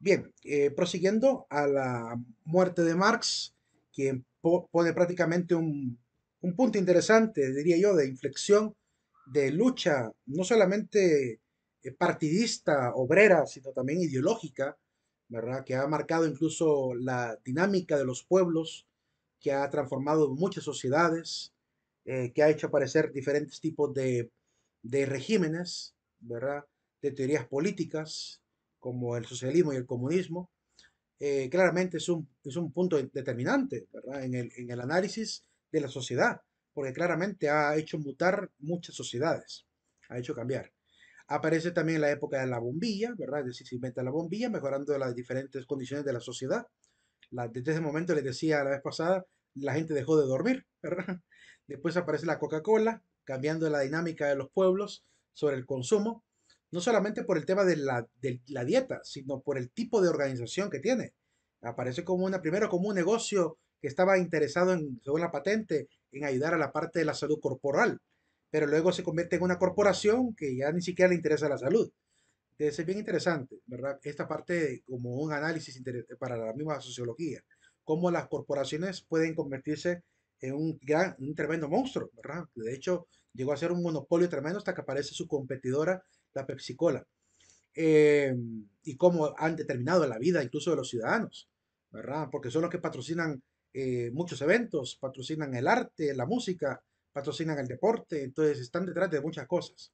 Bien, prosiguiendo a la muerte de Marx, quien pone prácticamente un punto interesante, diría yo, de inflexión, de lucha, no solamente partidista, obrera, sino también ideológica, ¿verdad? Que ha marcado incluso la dinámica de los pueblos, que ha transformado muchas sociedades, que ha hecho aparecer diferentes tipos de regímenes, ¿verdad? De teorías políticas como el socialismo y el comunismo, claramente es un punto determinante, ¿verdad? En el análisis de la sociedad, porque claramente ha hecho mutar muchas sociedades, ha hecho cambiar. Aparece también la época de la bombilla, ¿verdad? Es decir, se inventa la bombilla, mejorando las diferentes condiciones de la sociedad. Desde ese momento, les decía la vez pasada, la gente dejó de dormir, ¿verdad? Después aparece la Coca-Cola, cambiando la dinámica de los pueblos sobre el consumo, no solamente por el tema de la dieta, sino por el tipo de organización que tiene. Aparece como primero como un negocio que estaba interesado en, según la patente, en ayudar a la parte de la salud corporal, pero luego se convierte en una corporación que ya ni siquiera le interesa la salud. Es bien interesante, ¿verdad? Esta parte como un análisis para la misma sociología, cómo las corporaciones pueden convertirse en un tremendo monstruo, ¿verdad? De hecho, llegó a ser un monopolio tremendo hasta que aparece su competidora, la Pepsi Cola, eh, y cómo han determinado la vida incluso de los ciudadanos, ¿verdad? Porque son los que patrocinan muchos eventos, patrocinan el arte, la música, patrocinan el deporte, entonces están detrás de muchas cosas.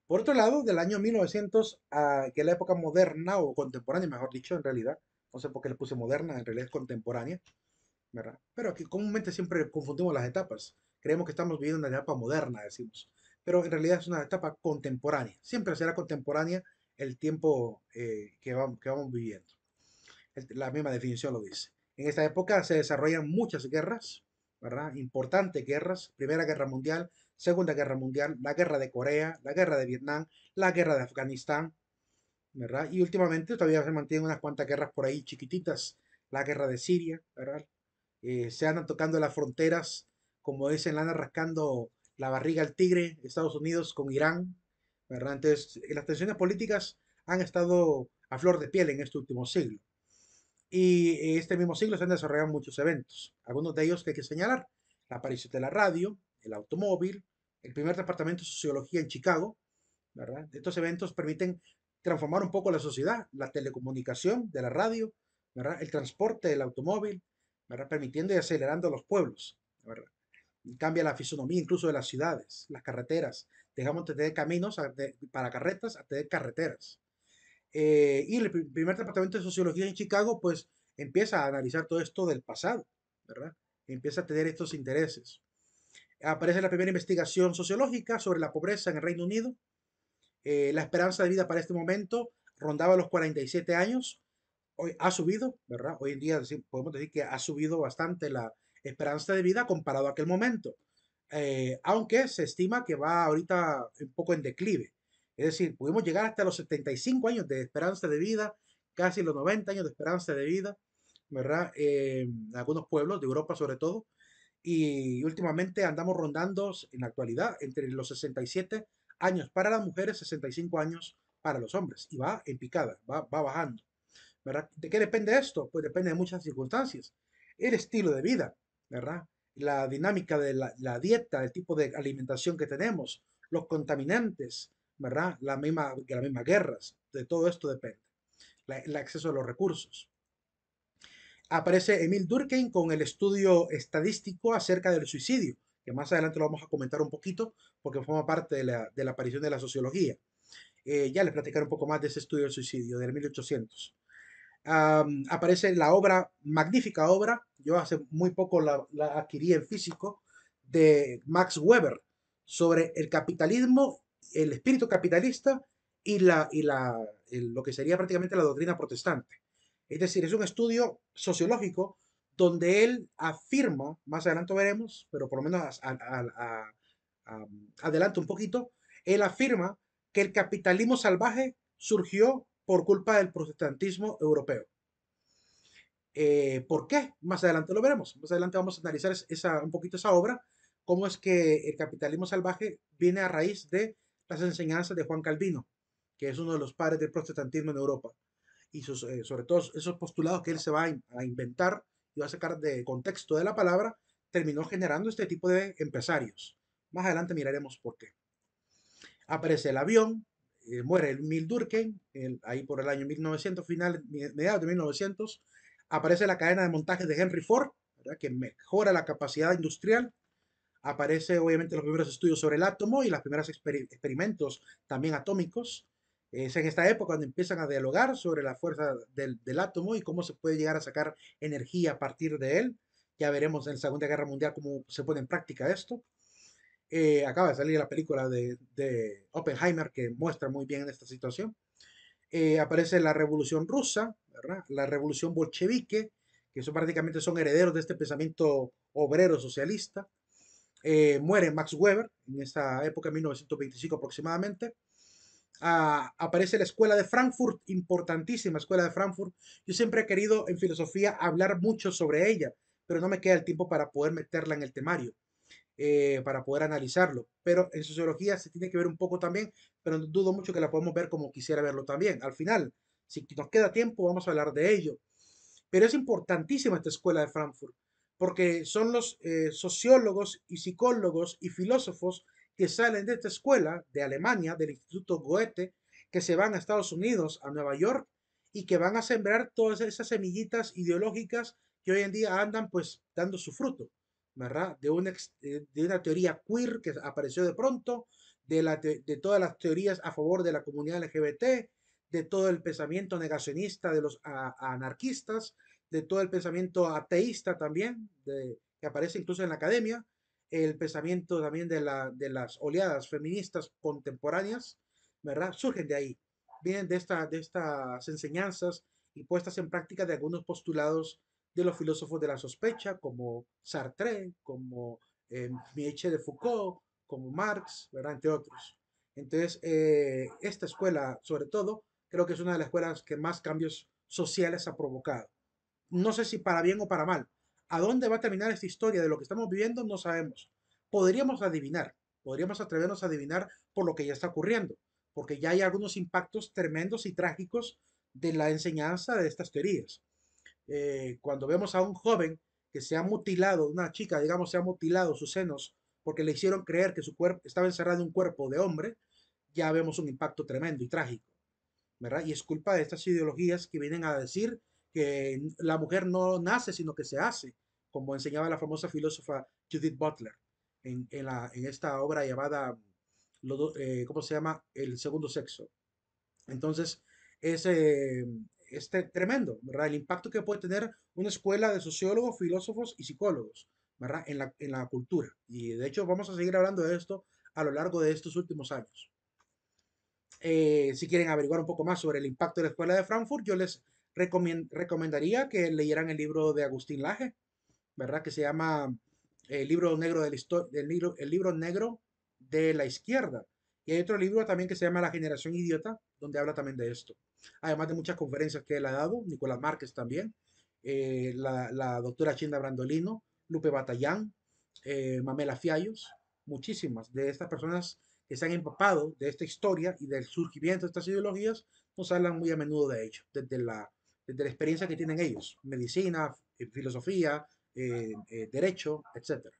Por otro lado, del año 1900, que es la época moderna o contemporánea, mejor dicho, en realidad, no sé por qué le puse moderna, en realidad es contemporánea, ¿verdad? Pero aquí comúnmente siempre confundimos las etapas. Creemos que estamos viviendo una etapa moderna, decimos, pero en realidad es una etapa contemporánea. Siempre será contemporánea el tiempo que vamos viviendo. La misma definición lo dice. En esta época se desarrollan muchas guerras, ¿verdad? Importantes guerras. Primera Guerra Mundial, Segunda Guerra Mundial, la Guerra de Corea, la Guerra de Vietnam, la Guerra de Afganistán, ¿verdad? Y últimamente todavía se mantienen unas cuantas guerras por ahí chiquititas. La Guerra de Siria, ¿verdad? Se andan tocando las fronteras, como dicen, le andan rascando la barriga al tigre, Estados Unidos con Irán, ¿verdad? Entonces, las tensiones políticas han estado a flor de piel en este último siglo. Y este mismo siglo se han desarrollado muchos eventos, algunos de ellos que hay que señalar: la aparición de la radio, el automóvil, el primer departamento de sociología en Chicago, ¿verdad? Estos eventos permiten transformar un poco la sociedad, la telecomunicación de la radio, ¿verdad? El transporte del automóvil, ¿verdad? Permitiendo y acelerando los pueblos, ¿verdad? Y cambia la fisonomía incluso de las ciudades, las carreteras. Dejamos de tener caminos para carretas a tener carreteras. Y el primer departamento de sociología en Chicago, pues empieza a analizar todo esto del pasado, ¿verdad? Empieza a tener estos intereses. Aparece la primera investigación sociológica sobre la pobreza en el Reino Unido. La esperanza de vida para este momento rondaba los 47 años. Hoy ha subido, ¿verdad? Hoy en día podemos decir que ha subido bastante la esperanza de vida comparado a aquel momento. Aunque se estima que va ahorita un poco en declive. Es decir, pudimos llegar hasta los 75 años de esperanza de vida, casi los 90 años de esperanza de vida, ¿verdad? En algunos pueblos de Europa sobre todo. Y últimamente andamos rondando en la actualidad entre los 67 años para las mujeres, 65 años para los hombres. Y va en picada, va bajando, ¿verdad? ¿De qué depende esto? Pues depende de muchas circunstancias. El estilo de vida, ¿verdad? La dinámica de la dieta, el tipo de alimentación que tenemos, los contaminantes, ¿verdad? Las mismas guerras, de todo esto depende. El acceso a los recursos. Aparece Emil Durkheim con el estudio estadístico acerca del suicidio, que más adelante lo vamos a comentar un poquito porque forma parte de la aparición de la sociología. Ya les platicaré un poco más de ese estudio del suicidio del 1800. Aparece la obra, magnífica obra, yo hace muy poco la adquirí en físico, de Max Weber, sobre el capitalismo, el espíritu capitalista lo que sería prácticamente la doctrina protestante. Es decir, es un estudio sociológico donde él afirma, más adelante veremos, pero por lo menos adelanto un poquito, él afirma que el capitalismo salvaje surgió por culpa del protestantismo europeo. ¿Por qué? Más adelante lo veremos. Más adelante vamos a analizar un poquito esa obra, cómo es que el capitalismo salvaje viene a raíz de las enseñanzas de Juan Calvino, que es uno de los padres del protestantismo en Europa. y sobre todo esos postulados que él se va a inventar y va a sacar de contexto de la palabra, terminó generando este tipo de empresarios. Más adelante miraremos por qué. Aparece el avión, muere el Emil Durkheim, ahí por el año 1900, mediados de 1900. Aparece la cadena de montaje de Henry Ford, ¿verdad? Que mejora la capacidad industrial. Aparece obviamente los primeros estudios sobre el átomo y los primeros experimentos también atómicos. Es en esta época cuando empiezan a dialogar sobre la fuerza del átomo y cómo se puede llegar a sacar energía a partir de él. Ya veremos en la Segunda Guerra Mundial cómo se pone en práctica esto. Acaba de salir la película de Oppenheimer que muestra muy bien esta situación. Aparece la Revolución Rusa, ¿verdad? La Revolución Bolchevique, que eso prácticamente son herederos de este pensamiento obrero socialista. Muere Max Weber en esa época, 1925 aproximadamente. Aparece la Escuela de Frankfurt, importantísima Escuela de Frankfurt. Yo siempre he querido en filosofía hablar mucho sobre ella, pero no me queda el tiempo para poder meterla en el temario, para poder analizarlo. Pero en sociología se tiene que ver un poco también, pero dudo mucho que la podemos ver como quisiera verlo también. Al final, si nos queda tiempo, vamos a hablar de ello. Pero es importantísima esta escuela de Frankfurt, porque son los sociólogos y psicólogos y filósofos que salen de esta escuela de Alemania, del Instituto Goethe, que se van a Estados Unidos, a Nueva York, y que van a sembrar todas esas semillitas ideológicas que hoy en día andan pues dando su fruto, ¿verdad? De una teoría queer que apareció de pronto, de todas las teorías a favor de la comunidad LGBT, de todo el pensamiento negacionista de los anarquistas, de todo el pensamiento ateísta también, que aparece incluso en la academia, el pensamiento también de las oleadas feministas contemporáneas, ¿verdad? Surgen de ahí, vienen de estas enseñanzas y puestas en práctica de algunos postulados de los filósofos de la sospecha, como Sartre, como Michel de Foucault, como Marx, ¿verdad? Entre otros. Entonces, esta escuela, sobre todo, creo que es una de las escuelas que más cambios sociales ha provocado. No sé si para bien o para mal. ¿A dónde va a terminar esta historia de lo que estamos viviendo? No sabemos. Podríamos adivinar, podríamos atrevernos a adivinar por lo que ya está ocurriendo, porque ya hay algunos impactos tremendos y trágicos de la enseñanza de estas teorías. Cuando vemos a un joven que se ha mutilado, una chica, digamos, se ha mutilado sus senos porque le hicieron creer que su cuerpo estaba encerrado en un cuerpo de hombre, ya vemos un impacto tremendo y trágico, ¿verdad? Y es culpa de estas ideologías que vienen a decir que la mujer no nace, sino que se hace, como enseñaba la famosa filósofa Judith Butler en esta obra llamada, ¿cómo se llama? El segundo sexo. Entonces, es, tremendo, ¿verdad? El impacto que puede tener una escuela de sociólogos, filósofos y psicólogos, ¿verdad? En la cultura. Y de hecho, vamos a seguir hablando de esto a lo largo de estos últimos años. Si quieren averiguar un poco más sobre el impacto de la Escuela de Frankfurt, yo les recomendaría que leyeran el libro de Agustín Laje, ¿verdad? Que se llama El libro negro de la historia, el libro negro de la izquierda. Y hay otro libro también que se llama La generación idiota, donde habla también de esto. Además de muchas conferencias que él ha dado, Nicolás Márquez también, la doctora Chinda Brandolino, Lupe Batallán, Mamela Fiallos, muchísimas de estas personas que se han empapado de esta historia y del surgimiento de estas ideologías, nos hablan muy a menudo de ello, desde la experiencia que tienen ellos, medicina, filosofía, derecho, etcétera.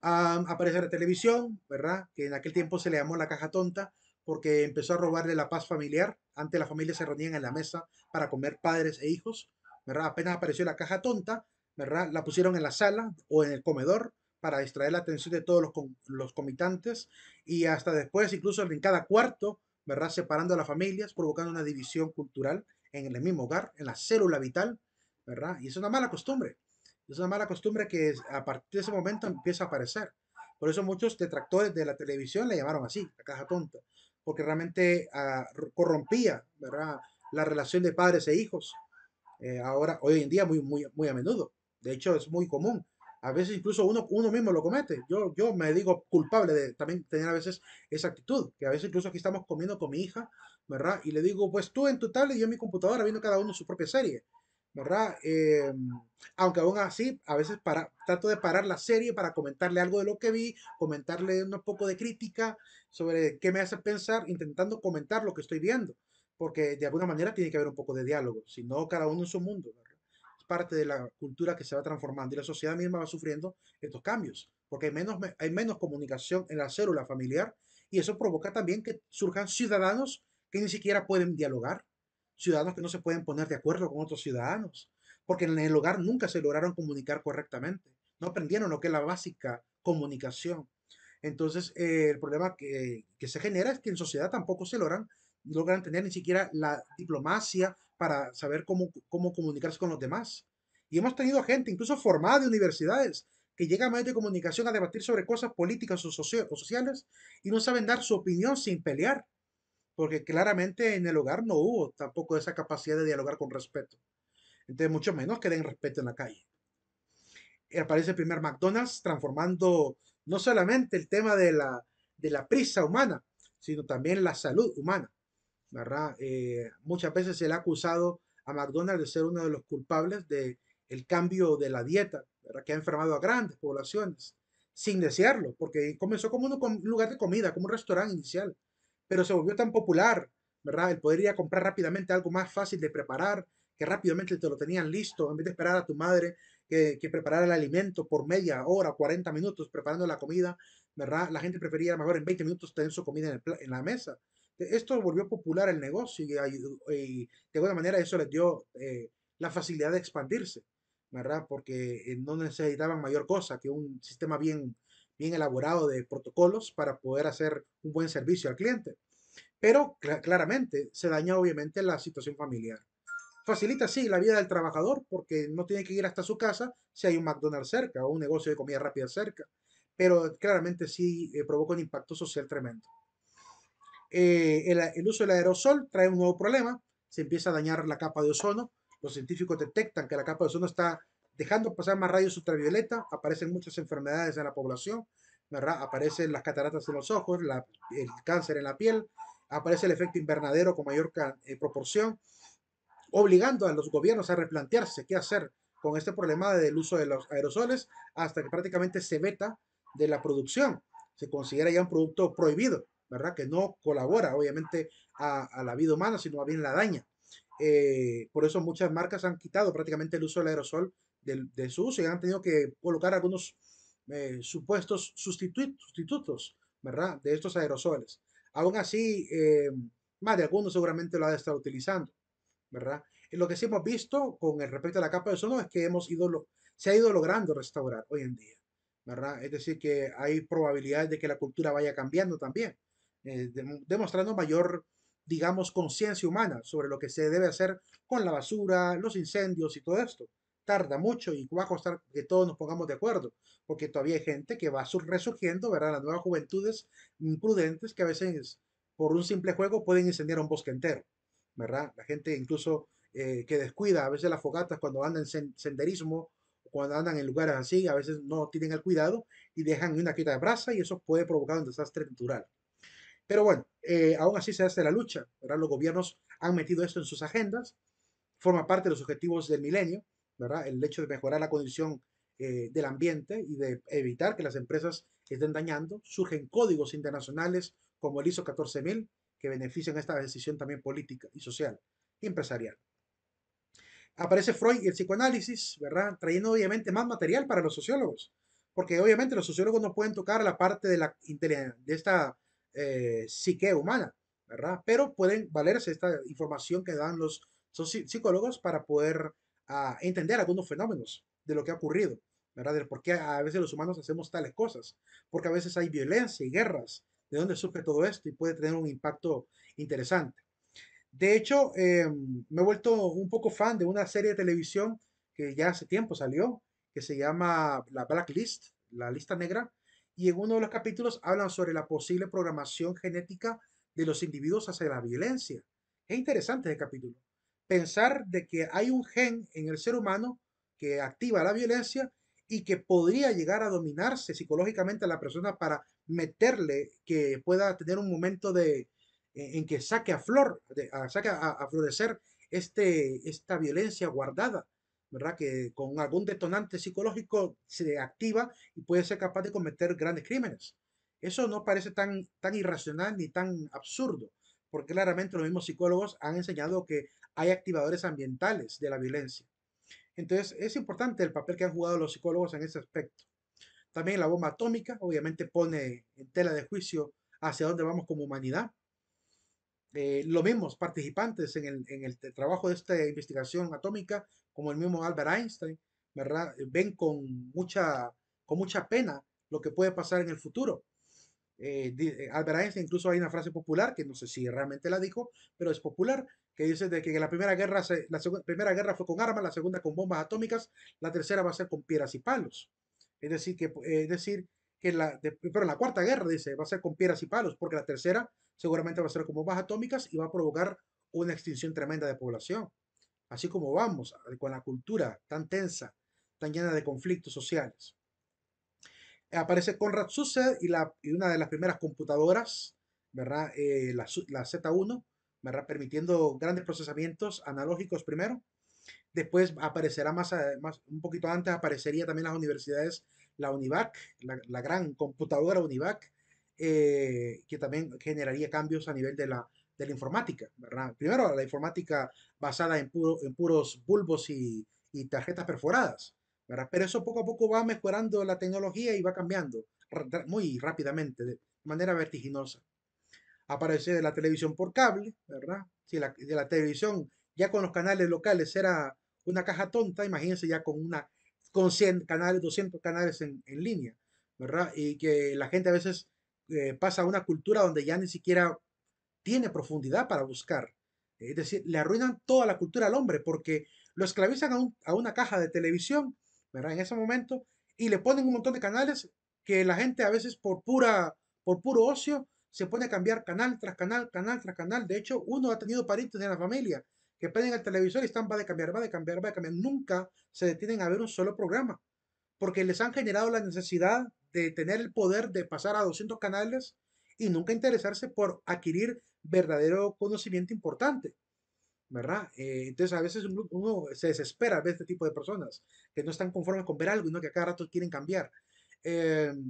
Aparece en la televisión, ¿verdad? Que en aquel tiempo se le llamó la caja tonta porque empezó a robarle la paz familiar. Antes las familias se reunían en la mesa para comer padres e hijos, ¿verdad? Apenas apareció la caja tonta, ¿verdad? La pusieron en la sala o en el comedor para distraer la atención de todos los comitantes y hasta después, incluso en cada cuarto, ¿verdad? Separando a las familias, provocando una división cultural en el mismo hogar, en la célula vital, ¿verdad? Y es una mala costumbre. Es una mala costumbre que a partir de ese momento empieza a aparecer. Por eso muchos detractores de la televisión le llamaron así, la caja tonta, porque realmente corrompía, ¿verdad? La relación de padres e hijos. Ahora, hoy en día, muy a menudo. De hecho, es muy común. A veces incluso uno mismo lo comete. Yo me digo culpable de también tener a veces esa actitud, que a veces incluso aquí estamos comiendo con mi hija, ¿verdad? Y le digo, pues tú en tu tablet y yo en mi computadora viendo cada uno su propia serie, ¿verdad? Aunque aún así, a veces trato de parar la serie para comentarle algo de lo que vi, comentarle un poco de crítica sobre qué me hace pensar, intentando comentar lo que estoy viendo. porque de alguna manera tiene que haber un poco de diálogo, si no cada uno en su mundo, ¿verdad? Es parte de la cultura que se va transformando y la sociedad misma va sufriendo estos cambios, porque hay menos comunicación en la célula familiar y eso provoca también que surjan ciudadanos que ni siquiera pueden dialogar, ciudadanos que no se pueden poner de acuerdo con otros ciudadanos, porque en el hogar nunca se lograron comunicar correctamente, no aprendieron lo que es la básica comunicación. Entonces, el problema que se genera es que en sociedad tampoco se logran tener ni siquiera la diplomacia para saber cómo comunicarse con los demás. Y hemos tenido gente, incluso formada de universidades, que llega a medios de comunicación a debatir sobre cosas políticas o sociales y no saben dar su opinión sin pelear, porque claramente en el hogar no hubo tampoco esa capacidad de dialogar con respeto. Entonces, mucho menos que den respeto en la calle. Aparece el primer McDonald's transformando no solamente el tema de la prisa humana, sino también la salud humana, ¿verdad? Muchas veces se le ha acusado a McDonald's de ser uno de los culpables del cambio de la dieta, ¿verdad? Que ha enfermado a grandes poblaciones, sin desearlo, porque comenzó como un lugar de comida, como un restaurante inicial, pero se volvió tan popular, ¿verdad? El poder ir a comprar rápidamente algo más fácil de preparar, que rápidamente te lo tenían listo, en vez de esperar a tu madre que preparara el alimento por media hora, 40 minutos preparando la comida, ¿verdad? La gente prefería mejor en 20 minutos tener su comida en la mesa. Esto volvió popular el negocio y de alguna manera eso les dio la facilidad de expandirse, ¿verdad? Porque no necesitaban mayor cosa que un sistema bien elaborado de protocolos para poder hacer un buen servicio al cliente. Pero claramente se daña obviamente la situación familiar. Facilita, sí, la vida del trabajador porque no tiene que ir hasta su casa si hay un McDonald's cerca o un negocio de comida rápida cerca. Pero claramente sí provoca un impacto social tremendo. El uso del aerosol trae un nuevo problema, se empieza a dañar la capa de ozono, los científicos detectan que la capa de ozono está dejando pasar más rayos ultravioleta, aparecen muchas enfermedades en la población, ¿verdad? Aparecen las cataratas en los ojos, el cáncer en la piel, aparece el efecto invernadero con mayor proporción, obligando a los gobiernos a replantearse qué hacer con este problema del uso de los aerosoles hasta que prácticamente se veta de la producción. Se considera ya un producto prohibido, ¿verdad? Que no colabora, obviamente, a la vida humana, sino más bien la daña. Por eso muchas marcas han quitado prácticamente el uso del aerosol de su uso y han tenido que colocar algunos supuestos sustitutos, ¿verdad? De estos aerosoles. Aún así, más de algunos seguramente lo ha estado utilizando. ¿Verdad? Y lo que sí hemos visto con el respecto a la capa de ozono es que se ha ido logrando restaurar hoy en día, ¿verdad? Es decir, que hay probabilidades de que la cultura vaya cambiando también, demostrando mayor, digamos, conciencia humana sobre lo que se debe hacer con la basura, los incendios y todo esto. Tarda mucho y va a costar que todos nos pongamos de acuerdo, porque todavía hay gente que va resurgiendo, ¿verdad? Las nuevas juventudes imprudentes que a veces por un simple juego pueden incendiar un bosque entero. ¿Verdad? La gente incluso que descuida a veces las fogatas cuando andan en senderismo, cuando andan en lugares así, a veces no tienen el cuidado y dejan una quita de brasa y eso puede provocar un desastre natural. Pero bueno, aún así se hace la lucha, ¿verdad? Los gobiernos han metido esto en sus agendas, forma parte de los objetivos del milenio, ¿verdad? El hecho de mejorar la condición del ambiente y de evitar que las empresas estén dañando. Surgen códigos internacionales como el ISO 14000 que benefician esta decisión también política y social y empresarial. Aparece Freud y el psicoanálisis, ¿verdad? Trayendo obviamente más material para los sociólogos, porque obviamente los sociólogos no pueden tocar la parte de esta psique humana, ¿verdad? Pero pueden valerse esta información que dan los psicólogos para poder entender algunos fenómenos de lo que ha ocurrido, ¿verdad? De por qué a veces los humanos hacemos tales cosas, porque a veces hay violencia y guerras, de dónde surge todo esto y puede tener un impacto interesante. De hecho, me he vuelto un poco fan de una serie de televisión que ya hace tiempo salió, que se llama La Blacklist, la lista negra, y en uno de los capítulos hablan sobre la posible programación genética de los individuos hacia la violencia. Es interesante ese capítulo. Pensar de que hay un gen en el ser humano que activa la violencia y que podría llegar a dominarse psicológicamente a la persona para meterle que pueda tener un momento en que saque a florecer esta violencia guardada, ¿verdad? Que con algún detonante psicológico se activa y puede ser capaz de cometer grandes crímenes. Eso no parece tan irracional ni tan absurdo, porque claramente los mismos psicólogos han enseñado que hay activadores ambientales de la violencia. Entonces, es importante el papel que han jugado los psicólogos en ese aspecto. También la bomba atómica, obviamente, pone en tela de juicio hacia dónde vamos como humanidad. Los mismos participantes en el trabajo de esta investigación atómica, como el mismo Albert Einstein, ¿verdad? Ven con mucha pena lo que puede pasar en el futuro. Albert Einstein, incluso hay una frase popular, que no sé si realmente la dijo, pero es popular, que dice de que la primera guerra, primera guerra fue con armas, la segunda con bombas atómicas, la tercera va a ser con piedras y palos. Es decir, pero la cuarta guerra, dice, va a ser con piedras y palos, porque la tercera seguramente va a ser con bombas atómicas y va a provocar una extinción tremenda de población. Así como vamos con la cultura tan tensa, tan llena de conflictos sociales. Aparece Conrad Zuse y una de las primeras computadoras, ¿verdad? La Z1, ¿verdad? Permitiendo grandes procesamientos analógicos primero. Después aparecerá un poquito antes, aparecería también las universidades, la UNIVAC, la gran computadora UNIVAC, que también generaría cambios a nivel de la informática, ¿verdad? Primero, la informática basada en puros bulbos y tarjetas perforadas, ¿verdad? Pero eso poco a poco va mejorando la tecnología y va cambiando muy rápidamente, de manera vertiginosa. Aparece la televisión por cable, ¿verdad? Si de la televisión ya con los canales locales era una caja tonta, imagínense ya con 100 canales, 200 canales en línea, ¿verdad? Y que la gente a veces pasa a una cultura donde ya ni siquiera tiene profundidad para buscar. Es decir, le arruinan toda la cultura al hombre porque lo esclavizan a una caja de televisión, ¿verdad? En ese momento, y le ponen un montón de canales que la gente a veces por puro ocio se pone a cambiar canal tras canal, canal tras canal. De hecho, uno ha tenido parientes en la familia que prenden el televisor y están, va de cambiar, va de cambiar, va de cambiar. Nunca se detienen a ver un solo programa porque les han generado la necesidad de tener el poder de pasar a 200 canales y nunca interesarse por adquirir verdadero conocimiento importante, ¿verdad? Entonces a veces uno se desespera ver este tipo de personas que no están conformes con ver algo y no que a cada rato quieren cambiar,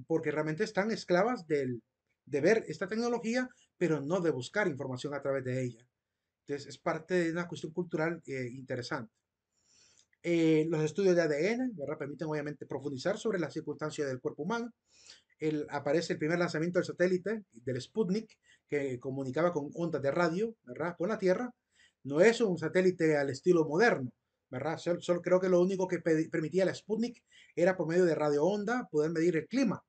porque realmente están esclavas de ver esta tecnología, pero no de buscar información a través de ella. Entonces es parte de una cuestión cultural interesante. Los estudios de ADN, ¿verdad? Permiten obviamente profundizar sobre las circunstancias del cuerpo humano. Aparece el primer lanzamiento del satélite, del Sputnik, que comunicaba con ondas de radio, ¿verdad? Con la Tierra. No es un satélite al estilo moderno, ¿verdad? Solo creo que lo único que permitía el Sputnik era por medio de radio onda poder medir el clima.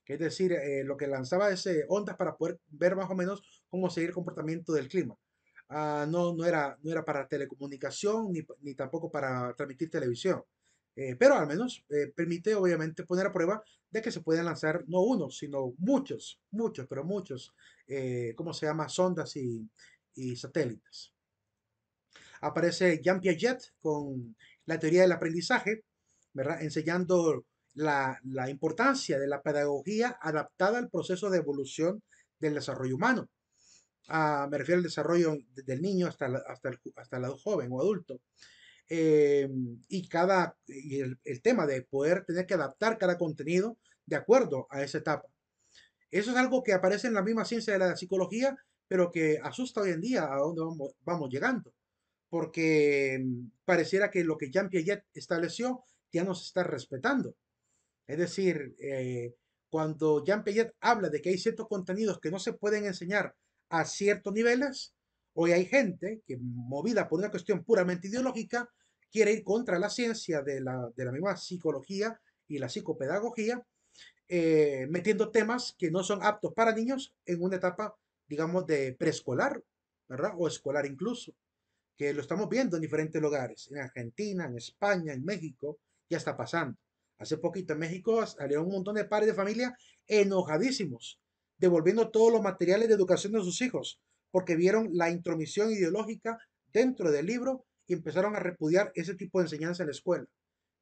Que es decir, lo que lanzaba es ondas para poder ver más o menos cómo seguir el comportamiento del clima. No era para telecomunicación ni tampoco para transmitir televisión. Pero al menos permite obviamente poner a prueba de que se pueden lanzar no uno, sino muchos, ¿cómo se llama? Sondas y satélites. Aparece Jean Piaget con la teoría del aprendizaje, ¿verdad? Enseñando la importancia de la pedagogía adaptada al proceso de evolución del desarrollo humano. Me refiero al desarrollo del niño hasta el joven o adulto. Y el tema de poder tener que adaptar cada contenido de acuerdo a esa etapa. Eso es algo que aparece en la misma ciencia de la psicología, pero que asusta hoy en día a dónde vamos llegando. Porque pareciera que lo que Jean Piaget estableció ya no se está respetando. Es decir, cuando Jean Piaget habla de que hay ciertos contenidos que no se pueden enseñar a ciertos niveles, hoy hay gente que, movida por una cuestión puramente ideológica, quiere ir contra la ciencia de la misma psicología y la psicopedagogía, metiendo temas que no son aptos para niños en una etapa, digamos, de preescolar, ¿verdad? O escolar incluso, que lo estamos viendo en diferentes lugares, en Argentina, en España, en México, ya está pasando. Hace poquito en México salieron un montón de padres de familia enojadísimos, devolviendo todos los materiales de educación de sus hijos, porque vieron la intromisión ideológica dentro del libro y empezaron a repudiar ese tipo de enseñanza en la escuela.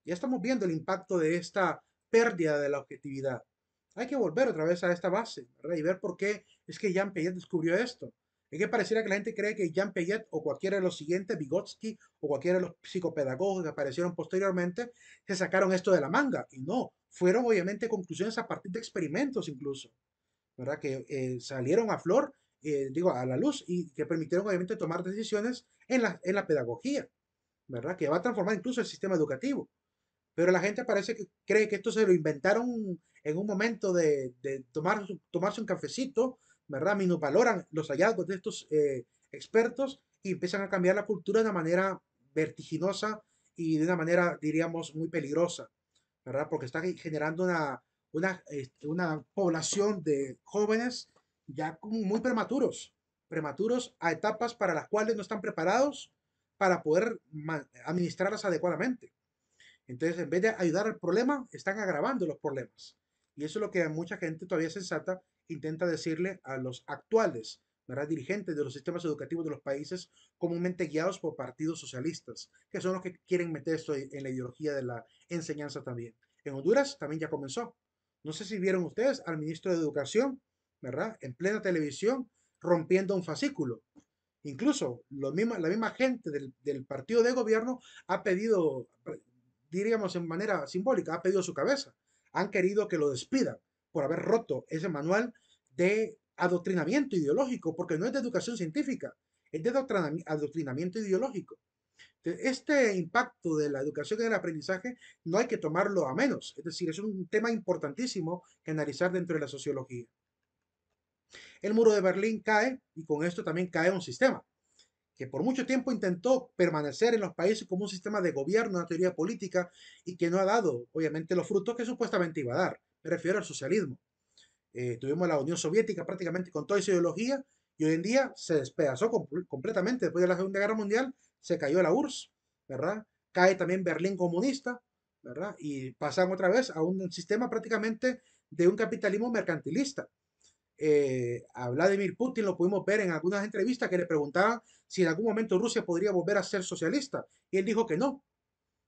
Ya estamos viendo el impacto de esta pérdida de la objetividad. Hay que volver otra vez a esta base, ¿verdad? Y ver por qué es que Jean Piaget descubrió esto. Es que pareciera que la gente cree que Jean Piaget o cualquiera de los siguientes, Vygotsky o cualquiera de los psicopedagogos que aparecieron posteriormente, se sacaron esto de la manga. Y no, fueron obviamente conclusiones a partir de experimentos incluso, ¿verdad? Que salieron a flor digo, a la luz y que permitieron obviamente tomar decisiones en la pedagogía, ¿verdad? Que va a transformar incluso el sistema educativo. Pero la gente parece que cree que esto se lo inventaron en un momento de tomarse un cafecito, ¿verdad? Minusvaloran los hallazgos de estos expertos y empiezan a cambiar la cultura de una manera vertiginosa y de una manera, diríamos, muy peligrosa, ¿verdad? Porque está generando una población de jóvenes ya muy prematuros, prematuros a etapas para las cuales no están preparados para poder administrarlas adecuadamente. Entonces, en vez de ayudar al problema, están agravando los problemas. Y eso es lo que mucha gente todavía sensata intenta decirle a los actuales, ¿verdad? Dirigentes de los sistemas educativos de los países comúnmente guiados por partidos socialistas, que son los que quieren meter esto en la ideología de la enseñanza también. En Honduras también ya comenzó. No sé si vieron ustedes al ministro de Educación, ¿verdad? En plena televisión, rompiendo un fascículo. Incluso la misma gente del partido de gobierno ha pedido, diríamos en manera simbólica, ha pedido su cabeza. Han querido que lo despidan por haber roto ese manual de adoctrinamiento ideológico, porque no es de educación científica, es de adoctrinamiento ideológico. Este impacto de la educación en el aprendizaje no hay que tomarlo a menos, es decir, es un tema importantísimo que analizar dentro de la sociología. El muro de Berlín cae y con esto también cae un sistema que por mucho tiempo intentó permanecer en los países como un sistema de gobierno, una teoría política, y que no ha dado, obviamente, los frutos que supuestamente iba a dar. Me refiero al socialismo. Tuvimos la Unión Soviética prácticamente con toda esa ideología, y hoy en día se despedazó completamente. Después de la Segunda Guerra Mundial, se cayó la URSS, ¿verdad? Cae también Berlín comunista, ¿verdad? Y pasan otra vez a un sistema prácticamente de un capitalismo mercantilista. A Vladimir Putin lo pudimos ver en algunas entrevistas que le preguntaban si en algún momento Rusia podría volver a ser socialista. Y él dijo que no,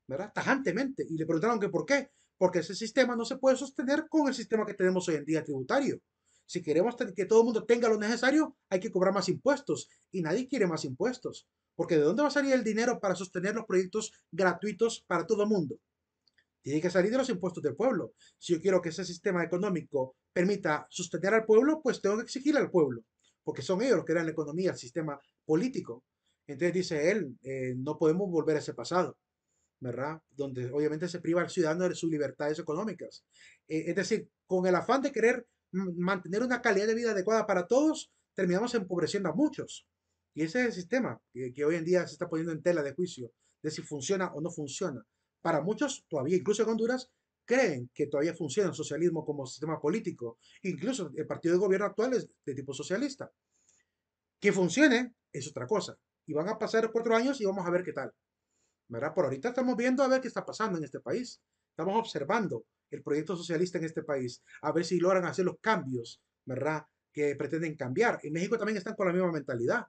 ¿verdad? Tajantemente. Y le preguntaron que por qué. Porque ese sistema no se puede sostener con el sistema que tenemos hoy en día tributario. Si queremos que todo el mundo tenga lo necesario, hay que cobrar más impuestos. Y nadie quiere más impuestos. Porque ¿de dónde va a salir el dinero para sostener los proyectos gratuitos para todo el mundo? Tiene que salir de los impuestos del pueblo. Si yo quiero que ese sistema económico permita sostener al pueblo, pues tengo que exigir al pueblo, porque son ellos los que dan la economía, el sistema político. Entonces dice él, no podemos volver a ese pasado, ¿verdad? Donde obviamente se priva al ciudadano de sus libertades económicas. Es decir, con el afán de querer mantener una calidad de vida adecuada para todos, terminamos empobreciendo a muchos. Y ese es el sistema que hoy en día se está poniendo en tela de juicio, de si funciona o no funciona. Para muchos, todavía, incluso en Honduras, creen que todavía funciona el socialismo como sistema político. Incluso el partido de gobierno actual es de tipo socialista. Que funcione es otra cosa. Y van a pasar 4 años y vamos a ver qué tal. ¿Verdad? Por ahorita estamos viendo a ver qué está pasando en este país. Estamos observando el proyecto socialista en este país, a ver si logran hacer los cambios, ¿verdad? Que pretenden cambiar. En México también están con la misma mentalidad.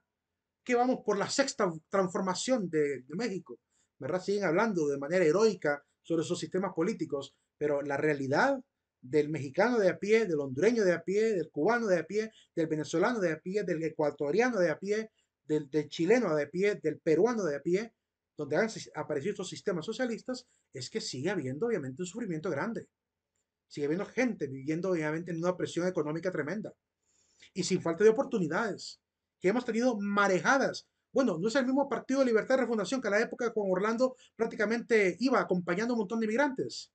Que vamos por la sexta transformación de México, ¿verdad? Siguen hablando de manera heroica sobre sus sistemas políticos, pero la realidad del mexicano de a pie, del hondureño de a pie, del cubano de a pie, del venezolano de a pie, del ecuatoriano de a pie, del chileno de a pie, del peruano de a pie, donde han aparecido estos sistemas socialistas, es que sigue habiendo obviamente un sufrimiento grande. Sigue habiendo gente viviendo obviamente en una presión económica tremenda y sin falta de oportunidades, que hemos tenido marejadas. Bueno, no es el mismo Partido de Libertad y Refundación que a la época con Orlando prácticamente iba acompañando a un montón de inmigrantes,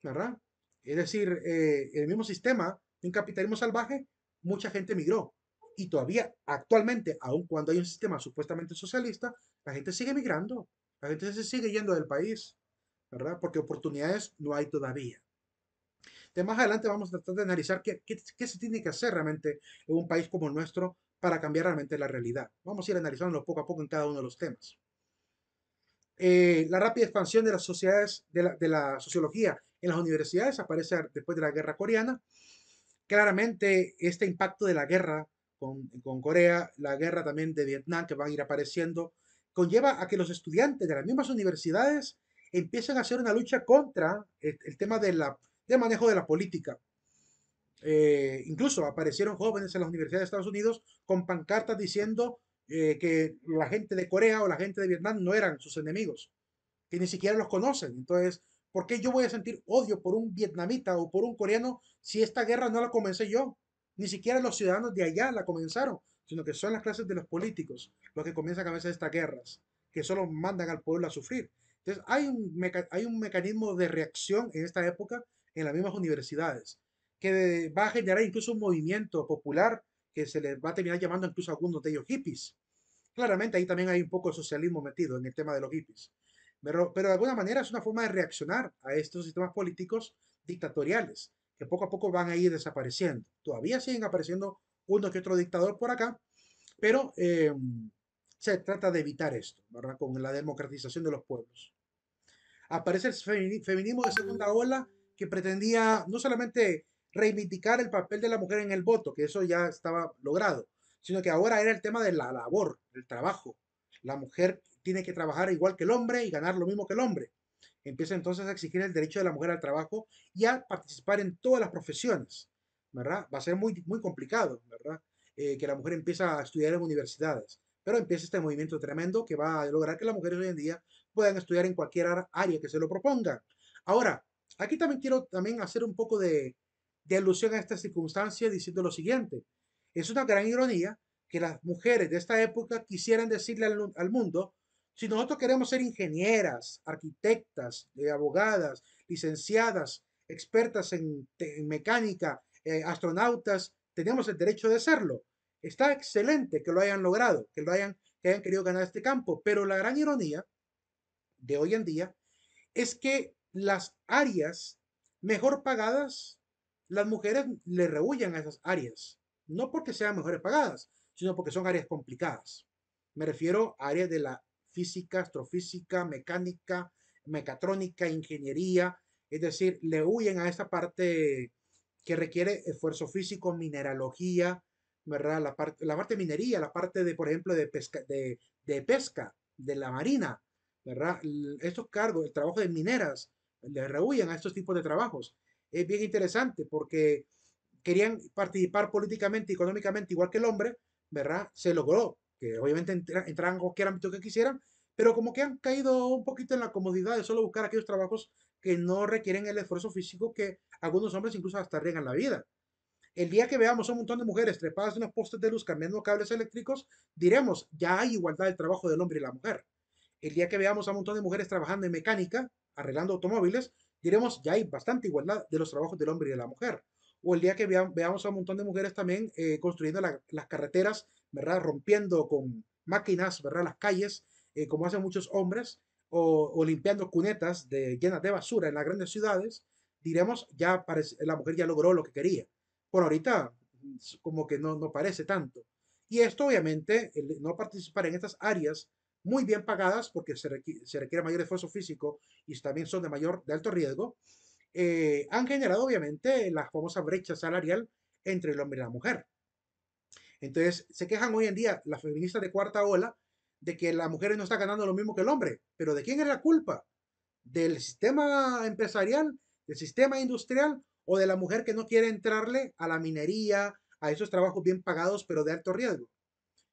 ¿verdad? Es decir, el mismo sistema de un capitalismo salvaje, mucha gente migró. Y todavía, actualmente, aun cuando hay un sistema supuestamente socialista, la gente sigue migrando, la gente se sigue yendo del país, ¿verdad? Porque oportunidades no hay todavía. De más adelante vamos a tratar de analizar qué se tiene que hacer realmente en un país como el nuestro para cambiar realmente la realidad. Vamos a ir analizando poco a poco en cada uno de los temas. La rápida expansión de las sociedades, de la sociología en las universidades aparece después de la guerra coreana. Claramente, este impacto de la guerra con Corea, la guerra también de Vietnam, que van a ir apareciendo, conlleva a que los estudiantes de las mismas universidades empiecen a hacer una lucha contra el tema del manejo de la política. Incluso aparecieron jóvenes en las universidades de Estados Unidos con pancartas diciendo que la gente de Corea o la gente de Vietnam no eran sus enemigos, que ni siquiera los conocen. Entonces, ¿por qué yo voy a sentir odio por un vietnamita o por un coreano si esta guerra no la comencé yo? Ni siquiera los ciudadanos de allá la comenzaron, sino que son las clases de los políticos los que comienzan a veces estas guerras, que solo mandan al pueblo a sufrir. Entonces, hay un mecanismo de reacción en esta época en las mismas universidades, que va a generar incluso un movimiento popular que se les va a terminar llamando incluso a algunos de ellos hippies. Claramente ahí también hay un poco de socialismo metido en el tema de los hippies. Pero de alguna manera es una forma de reaccionar a estos sistemas políticos dictatoriales, que poco a poco van a ir desapareciendo. Todavía siguen apareciendo uno que otro dictador por acá, pero se trata de evitar esto, ¿verdad? Con la democratización de los pueblos. Aparece el feminismo de segunda ola que pretendía no solamente reivindicar el papel de la mujer en el voto, que eso ya estaba logrado, sino que ahora era el tema de la labor, el trabajo. La mujer tiene que trabajar igual que el hombre y ganar lo mismo que el hombre. Empieza entonces a exigir el derecho de la mujer al trabajo y a participar en todas las profesiones, ¿verdad? Va a ser muy complicado, ¿verdad? Que la mujer empieza a estudiar en universidades, pero empieza este movimiento tremendo que va a lograr que las mujeres hoy en día puedan estudiar en cualquier área que se lo propongan. Ahora, aquí también quiero también hacer un poco de alusión a esta circunstancia diciendo lo siguiente. Es una gran ironía que las mujeres de esta época quisieran decirle al mundo, si nosotros queremos ser ingenieras, arquitectas, abogadas, licenciadas, expertas en mecánica, astronautas, tenemos el derecho de serlo. Está excelente que lo hayan logrado, que hayan querido ganar este campo, pero la gran ironía de hoy en día es que las áreas mejor pagadas, las mujeres le rehuyen a esas áreas. No porque sean mejores pagadas, sino porque son áreas complicadas. Me refiero a áreas de la física, astrofísica, mecánica, mecatrónica, ingeniería. Es decir, le huyen a esta parte que requiere esfuerzo físico, mineralogía, ¿verdad? La parte de minería, la parte de, por ejemplo, de pesca, de la marina, ¿verdad? Estos cargos, el trabajo de mineras, le rehuyen a estos tipos de trabajos. Es bien interesante porque querían participar políticamente y económicamente igual que el hombre, ¿verdad? Se logró, que obviamente entraran en cualquier ámbito que quisieran, pero como que han caído un poquito en la comodidad de solo buscar aquellos trabajos que no requieren el esfuerzo físico que algunos hombres incluso hasta arriesgan la vida. El día que veamos un montón de mujeres trepadas en unos postes de luz cambiando cables eléctricos, diremos, ya hay igualdad del trabajo del hombre y la mujer. El día que veamos a un montón de mujeres trabajando en mecánica, arreglando automóviles, diremos, ya hay bastante igualdad de los trabajos del hombre y de la mujer. O el día que veamos a un montón de mujeres también construyendo las carreteras, ¿verdad? Rompiendo con máquinas, ¿verdad? Las calles, como hacen muchos hombres, o limpiando cunetas llenas de basura en las grandes ciudades, diremos, ya la mujer ya logró lo que quería. Por ahorita, como que no parece tanto. Y esto, obviamente, el no participar en estas áreas muy bien pagadas, porque se requiere mayor esfuerzo físico y también son de alto riesgo, han generado, obviamente, la famosa brecha salarial entre el hombre y la mujer. Entonces, se quejan hoy en día las feministas de cuarta ola de que la mujer no está ganando lo mismo que el hombre. Pero ¿de quién es la culpa? ¿Del sistema empresarial, del sistema industrial o de la mujer que no quiere entrarle a la minería, a esos trabajos bien pagados pero de alto riesgo?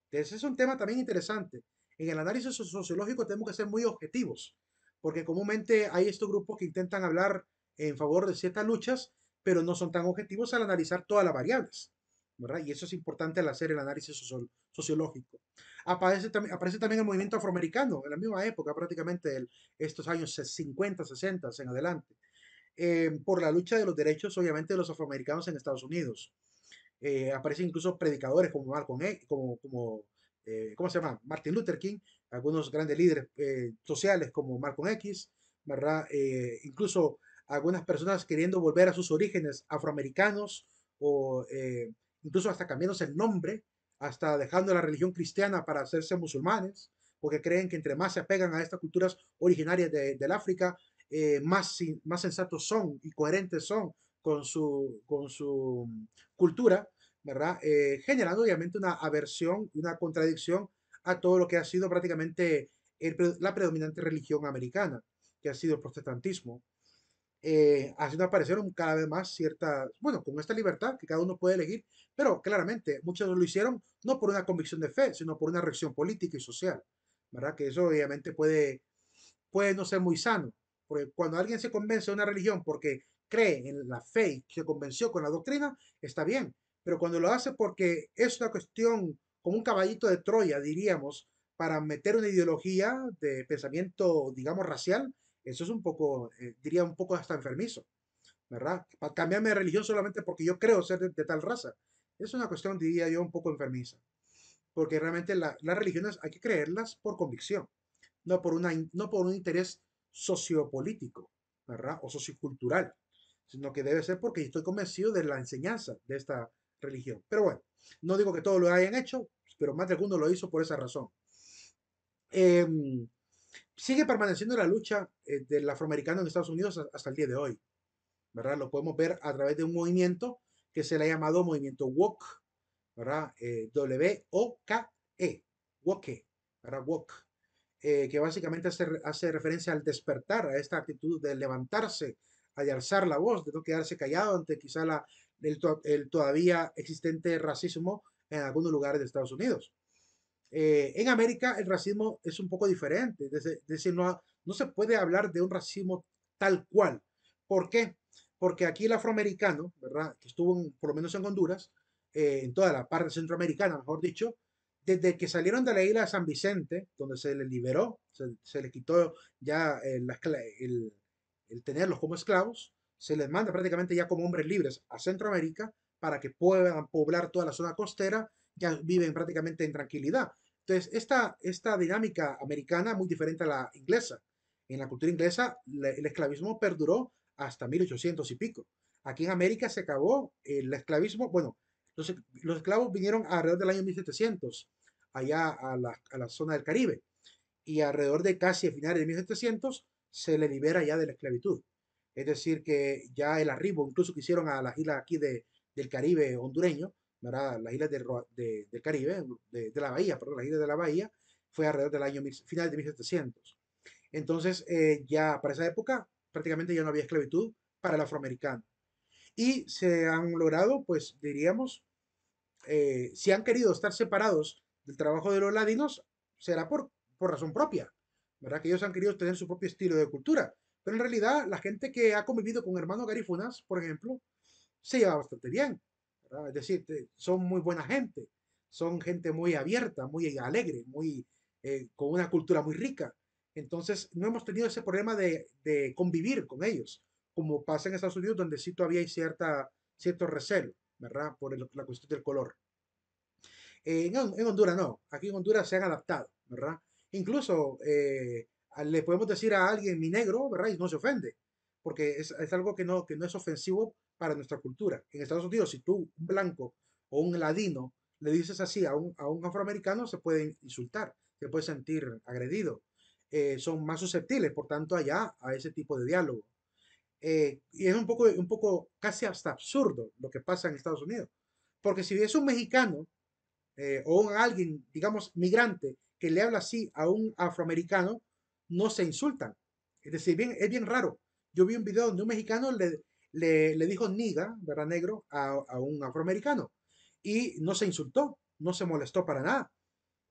Entonces es un tema también interesante. En el análisis sociológico tenemos que ser muy objetivos, porque comúnmente hay estos grupos que intentan hablar en favor de ciertas luchas, pero no son tan objetivos al analizar todas las variables, ¿verdad? Y eso es importante al hacer el análisis sociológico. Aparece también el movimiento afroamericano, en la misma época, prácticamente estos años 50, 60 en adelante, por la lucha de los derechos, obviamente, de los afroamericanos en Estados Unidos. Aparecen incluso predicadores como Malcolm X, ¿cómo se llama? Martin Luther King, algunos grandes líderes sociales como Malcolm X, ¿verdad? Incluso algunas personas queriendo volver a sus orígenes afroamericanos o incluso hasta cambiándose el nombre, hasta dejando la religión cristiana para hacerse musulmanes, porque creen que entre más se apegan a estas culturas originarias del África, más sensatos son y coherentes son con su cultura, ¿verdad? Generando obviamente una aversión y una contradicción a todo lo que ha sido prácticamente la predominante religión americana, que ha sido el protestantismo, haciendo aparecer cada vez más ciertas, bueno, con esta libertad que cada uno puede elegir, pero claramente muchos lo hicieron no por una convicción de fe, sino por una reacción política y social, ¿verdad? Que eso obviamente puede no ser muy sano, porque cuando alguien se convence de una religión porque cree en la fe y se convenció con la doctrina, está bien, pero cuando lo hace porque es una cuestión como un caballito de Troya, diríamos, para meter una ideología de pensamiento, digamos, racial, eso es un poco, diría un poco hasta enfermizo, ¿verdad? Para cambiarme de religión solamente porque yo creo ser de tal raza. Es una cuestión, diría yo, un poco enfermiza, porque realmente las religiones hay que creerlas por convicción, no por un interés sociopolítico, ¿verdad? O sociocultural, sino que debe ser porque estoy convencido de la enseñanza de esta religión. Pero bueno, no digo que todos lo hayan hecho, pero más de alguno lo hizo por esa razón. Eh, Sigue permaneciendo la lucha del afroamericano en Estados Unidos hasta el día de hoy, ¿verdad? Lo podemos ver a través de un movimiento que se le ha llamado movimiento woke, ¿verdad? W-O-K-E, woke, ¿verdad? Woke, que básicamente hace referencia al despertar, a esta actitud de levantarse, de alzar la voz, de no quedarse callado ante quizá el todavía existente racismo en algunos lugares de Estados Unidos. En América el racismo es un poco diferente, es decir, no se puede hablar de un racismo tal cual. ¿Por qué? Porque aquí el afroamericano, ¿verdad? Que estuvo por lo menos en Honduras, en toda la parte centroamericana, mejor dicho, desde que salieron de la isla de San Vicente, donde se les liberó, se les quitó ya el tenerlos como esclavos, se les manda prácticamente ya como hombres libres a Centroamérica para que puedan poblar toda la zona costera, ya viven prácticamente en tranquilidad. Entonces, esta dinámica americana es muy diferente a la inglesa. En la cultura inglesa, el esclavismo perduró hasta 1800 y pico. Aquí en América se acabó el esclavismo. Bueno, los esclavos vinieron alrededor del año 1700, allá a la zona del Caribe. Y alrededor de casi a finales de 1700 se le libera ya de la esclavitud. Es decir, que ya el arribo, incluso que hicieron a las islas aquí del Caribe hondureño, ¿verdad? Las islas del Caribe, de la bahía, perdón, las islas de la bahía, fue alrededor del año final de 1700. Entonces, ya para esa época prácticamente ya no había esclavitud para el afroamericano. Y se han logrado, pues diríamos, si han querido estar separados del trabajo de los ladinos, será por razón propia, ¿verdad? Que ellos han querido tener su propio estilo de cultura. Pero en realidad, la gente que ha convivido con hermanos garífunas, por ejemplo, se lleva bastante bien, ¿verdad? Es decir, son muy buena gente, son gente muy abierta, muy alegre, con una cultura muy rica. Entonces, no hemos tenido ese problema de convivir con ellos, como pasa en Estados Unidos, donde sí todavía hay cierto recelo, ¿verdad? Por la cuestión del color. En Honduras no, aquí en Honduras se han adaptado, ¿verdad? Incluso le podemos decir a alguien mi negro, ¿verdad? Y no se ofende, porque es algo que no es ofensivo para nuestra cultura. En Estados Unidos, si tú, un blanco o un ladino, le dices así a un afroamericano, se puede insultar, se puede sentir agredido. Son más susceptibles, por tanto, allá a ese tipo de diálogo. Y es un poco casi hasta absurdo lo que pasa en Estados Unidos. Porque si es un mexicano o alguien, digamos, migrante, que le habla así a un afroamericano, no se insultan. Es decir, es bien raro. Yo vi un video donde un mexicano le dijo niga, ¿verdad? Negro, a un afroamericano. Y no se insultó, no se molestó para nada.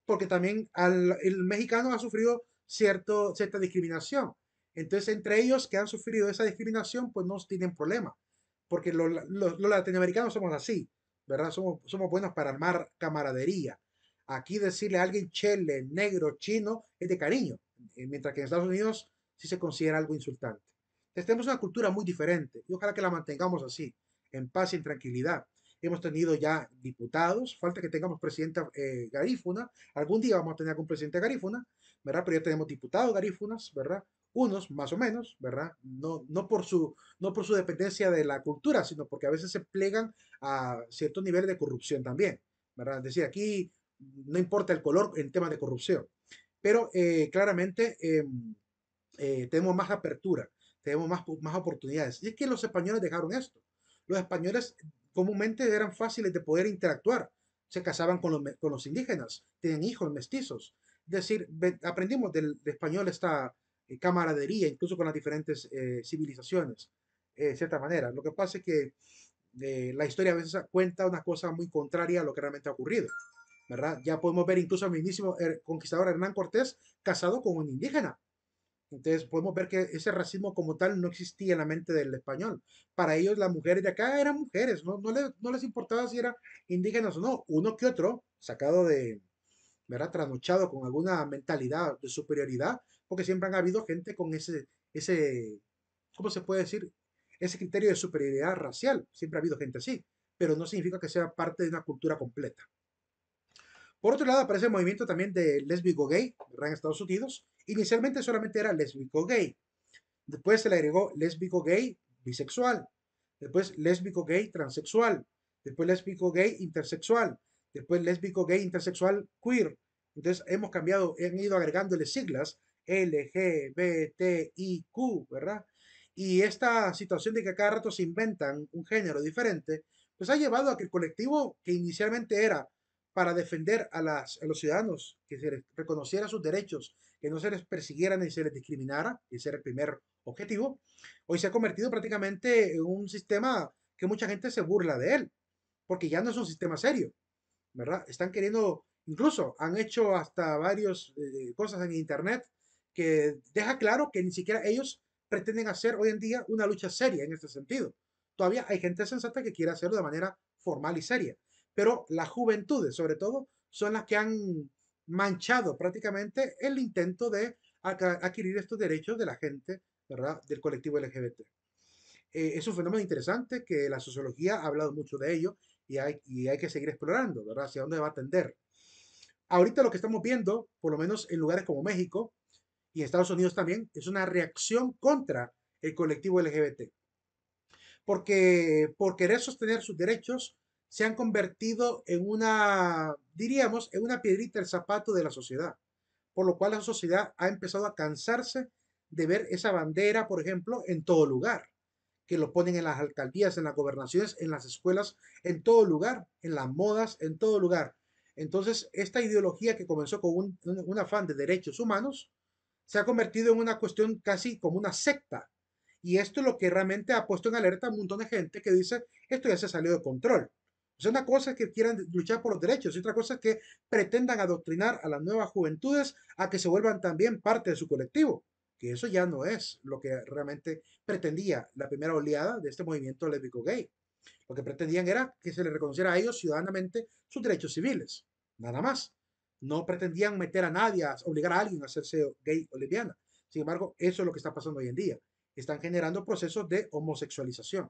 Porque también el mexicano ha sufrido cierta discriminación. Entonces, entre ellos que han sufrido esa discriminación, pues no tienen problema. Porque los latinoamericanos somos así, ¿verdad? Somos buenos para armar camaradería. Aquí decirle a alguien chele, negro, chino, es de cariño, mientras que en Estados Unidos sí se considera algo insultante. Entonces tenemos una cultura muy diferente y ojalá que la mantengamos así, en paz y en tranquilidad. Hemos tenido ya diputados, falta que tengamos presidenta garífuna, algún día vamos a tener algún presidente garífuna, ¿verdad? Pero ya tenemos diputados garífunas, ¿verdad? Unos más o menos, ¿verdad? No por su dependencia de la cultura, sino porque a veces se plegan a ciertos niveles de corrupción también, ¿verdad? Es decir, aquí no importa el color en temas de corrupción, pero claramente tenemos más apertura, tenemos más oportunidades. Y es que los españoles dejaron esto. Los españoles comúnmente eran fáciles de poder interactuar, se casaban con los indígenas, tenían hijos mestizos. Es decir, aprendimos del español esta camaradería, incluso con las diferentes civilizaciones, de cierta manera. Lo que pasa es que la historia a veces cuenta una cosa muy contraria a lo que realmente ha ocurrido, ¿verdad? Ya podemos ver incluso al mismísimo conquistador Hernán Cortés casado con un indígena, Entonces podemos ver que ese racismo como tal no existía en la mente del español. Para ellos las mujeres de acá eran mujeres, no les importaba si eran indígenas o no. Uno que otro, sacado de, ¿verdad? Trasnochado con alguna mentalidad de superioridad, porque siempre han habido gente con ese, ¿cómo se puede decir? Ese criterio de superioridad racial. Siempre ha habido gente así, pero no significa que sea parte de una cultura completa. Por otro lado, aparece el movimiento también de lésbico-gay, ¿verdad? En Estados Unidos. Inicialmente solamente era lésbico-gay. Después se le agregó lésbico-gay bisexual. Después lésbico-gay transexual. Después lésbico-gay intersexual. Después lésbico-gay intersexual queer. Entonces hemos cambiado, han ido agregándole siglas LGBTIQ, ¿verdad? Y esta situación de que a cada rato se inventan un género diferente, pues ha llevado a que el colectivo que inicialmente era para defender a los ciudadanos, que se les reconociera sus derechos, que no se les persiguiera ni se les discriminara, ese era el primer objetivo, hoy se ha convertido prácticamente en un sistema que mucha gente se burla de él, porque ya no es un sistema serio, ¿verdad? Están queriendo, incluso han hecho hasta varias cosas en Internet que deja claro que ni siquiera ellos pretenden hacer hoy en día una lucha seria en este sentido. Todavía hay gente sensata que quiere hacerlo de manera formal y seria, pero las juventudes, sobre todo, son las que han manchado prácticamente el intento de adquirir estos derechos de la gente, ¿verdad? Del colectivo LGBT. Es un fenómeno interesante que la sociología ha hablado mucho de ello y hay que seguir explorando, ¿verdad? Hacia dónde va a tender. Ahorita lo que estamos viendo, por lo menos en lugares como México y Estados Unidos también, es una reacción contra el colectivo LGBT. Porque por querer sostener sus derechos se han convertido en una, diríamos, en una piedrita del zapato de la sociedad. Por lo cual la sociedad ha empezado a cansarse de ver esa bandera, por ejemplo, en todo lugar, que lo ponen en las alcaldías, en las gobernaciones, en las escuelas, en todo lugar, en las modas, en todo lugar. Entonces, esta ideología que comenzó con un afán de derechos humanos, se ha convertido en una cuestión casi como una secta. Y esto es lo que realmente ha puesto en alerta a un montón de gente que dice, esto ya se salió de control. O sea, una cosa es que quieran luchar por los derechos y otra cosa es que pretendan adoctrinar a las nuevas juventudes a que se vuelvan también parte de su colectivo, que eso ya no es lo que realmente pretendía la primera oleada de este movimiento lésbico gay. Lo que pretendían era que se les reconociera a ellos ciudadanamente sus derechos civiles, nada más. No pretendían meter a nadie, a obligar a alguien a hacerse gay o lesbiana. Sin embargo, eso es lo que está pasando hoy en día. Están generando procesos de homosexualización